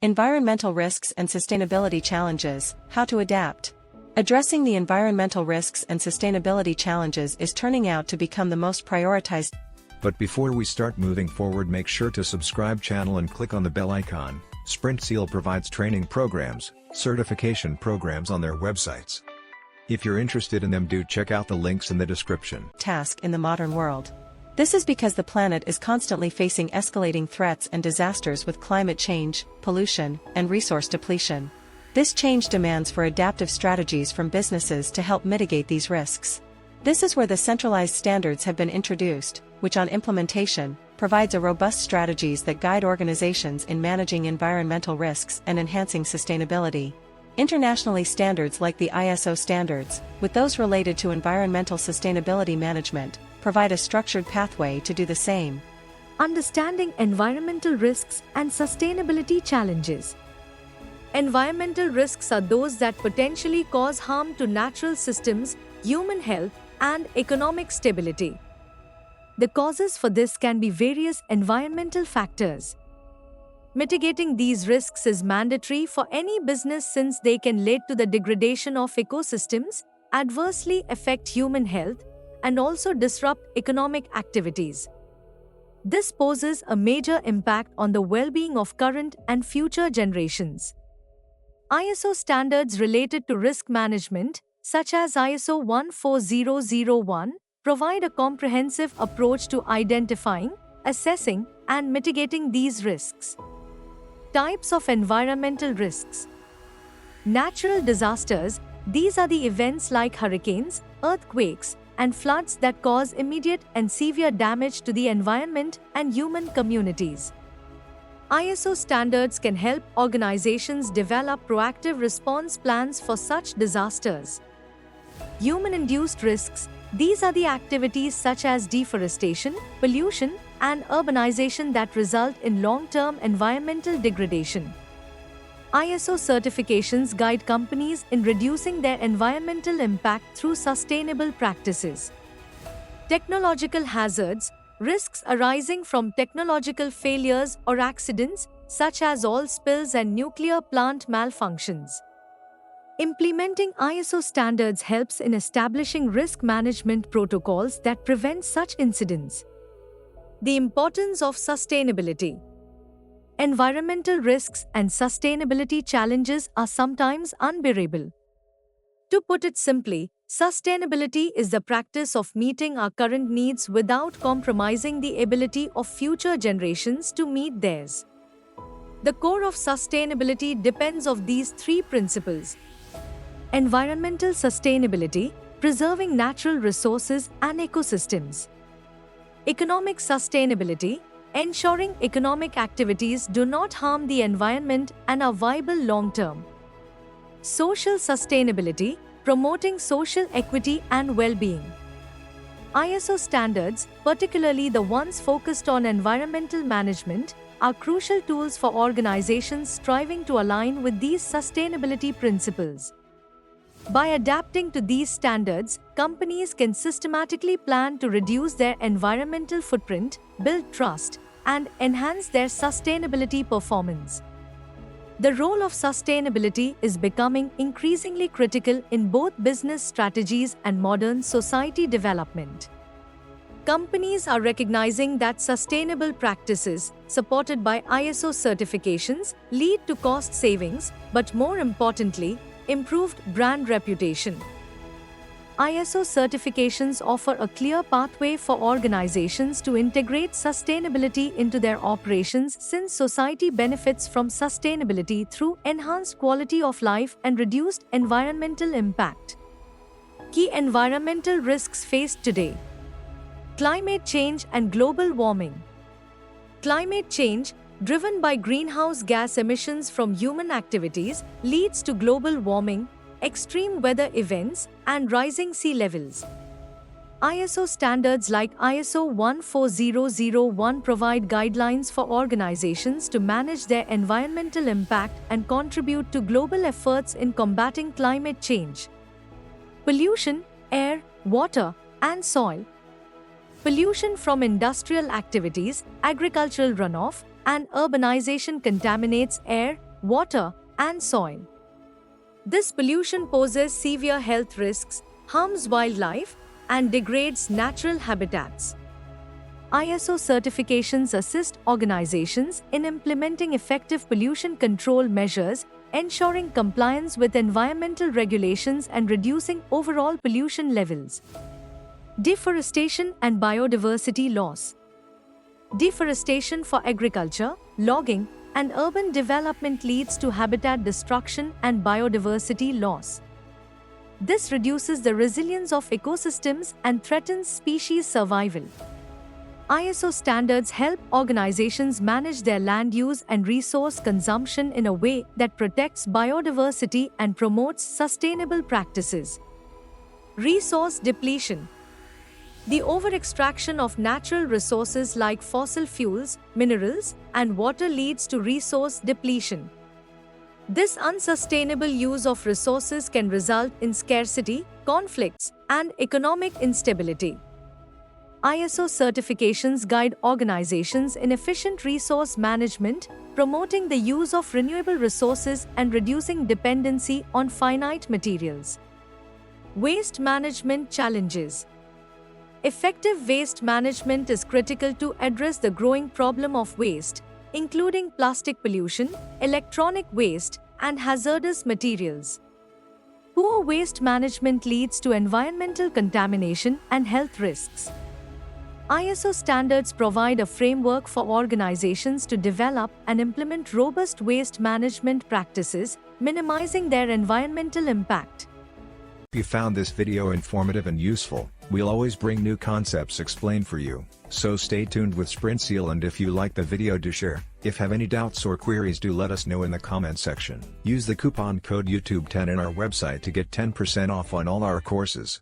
Environmental risks and sustainability challenges, how to adapt. Addressing the environmental risks and sustainability challenges is turning out to become the most prioritized. But before we start moving forward, make sure to subscribe channel and click on the bell icon. Sprintzeal provides training programs, certification programs on their websites. If you're interested in them, do check out the links in the description. Task in the modern world. This is because the planet is constantly facing escalating threats and disasters with climate change, pollution, and resource depletion. This change demands for adaptive strategies from businesses to help mitigate these risks. This is where the centralized standards have been introduced, which on implementation, provides a robust strategies that guide organizations in managing environmental risks and enhancing sustainability. Internationally, standards like the ISO standards, with those related to environmental sustainability management, provide a structured pathway to do the same. Understanding environmental risks and sustainability challenges. Environmental risks are those that potentially cause harm to natural systems, human health, and economic stability. The causes for this can be various environmental factors. Mitigating these risks is mandatory for any business since they can lead to the degradation of ecosystems, adversely affect human health, and also disrupt economic activities. This poses a major impact on the well-being of current and future generations. ISO standards related to risk management, such as ISO 14001, provide a comprehensive approach to identifying, assessing, and mitigating these risks. Types of environmental risks. Natural disasters, these are the events like hurricanes, earthquakes, and floods that cause immediate and severe damage to the environment and human communities. ISO standards can help organizations develop proactive response plans for such disasters. Human-induced risks, these are the activities such as deforestation, pollution, and urbanization that result in long-term environmental degradation. ISO certifications guide companies in reducing their environmental impact through sustainable practices. Technological hazards, risks arising from technological failures or accidents, such as oil spills and nuclear plant malfunctions. Implementing ISO standards helps in establishing risk management protocols that prevent such incidents. The importance of sustainability. Environmental risks and sustainability challenges are sometimes unbearable. To put it simply, sustainability is the practice of meeting our current needs without compromising the ability of future generations to meet theirs. The core of sustainability depends on these three principles. Environmental sustainability, preserving natural resources and ecosystems. Economic sustainability, ensuring economic activities do not harm the environment and are viable long-term. Social sustainability, promoting social equity and well-being. ISO standards, particularly the ones focused on environmental management, are crucial tools for organizations striving to align with these sustainability principles. By adapting to these standards, companies can systematically plan to reduce their environmental footprint, build trust, and enhance their sustainability performance. The role of sustainability is becoming increasingly critical in both business strategies and modern society development. Companies are recognizing that sustainable practices, supported by ISO certifications, lead to cost savings, but more importantly, improved brand reputation. ISO certifications offer a clear pathway for organizations to integrate sustainability into their operations since society benefits from sustainability through enhanced quality of life and reduced environmental impact. Key environmental risks faced today. Climate change and global warming. Climate change, driven by greenhouse gas emissions from human activities, leads to global warming, extreme weather events, and rising sea levels. ISO standards like ISO 14001 provide guidelines for organizations to manage their environmental impact and contribute to global efforts in combating climate change. Pollution, air, water, and soil. Pollution from industrial activities, agricultural runoff, and urbanization contaminates air, water, and soil. This pollution poses severe health risks, harms wildlife, and degrades natural habitats. ISO certifications assist organizations in implementing effective pollution control measures, ensuring compliance with environmental regulations and reducing overall pollution levels. Deforestation and biodiversity loss. Deforestation for agriculture, logging, and urban development leads to habitat destruction and biodiversity loss. This reduces the resilience of ecosystems and threatens species survival. ISO standards help organizations manage their land use and resource consumption in a way that protects biodiversity and promotes sustainable practices. Resource depletion. The over-extraction of natural resources like fossil fuels, minerals, and water leads to resource depletion. This unsustainable use of resources can result in scarcity, conflicts, and economic instability. ISO certifications guide organizations in efficient resource management, promoting the use of renewable resources and reducing dependency on finite materials. Waste management challenges. Effective waste management is critical to address the growing problem of waste, including plastic pollution, electronic waste, and hazardous materials. Poor waste management leads to environmental contamination and health risks. ISO standards provide a framework for organizations to develop and implement robust waste management practices, minimizing their environmental impact. If you found this video informative and useful, we'll always bring new concepts explained for you, so stay tuned with Sprintzeal, and if you like the video, do share. If have any doubts or queries, do let us know in the comment section. Use the coupon code YouTube10 in our website to get 10% off on all our courses.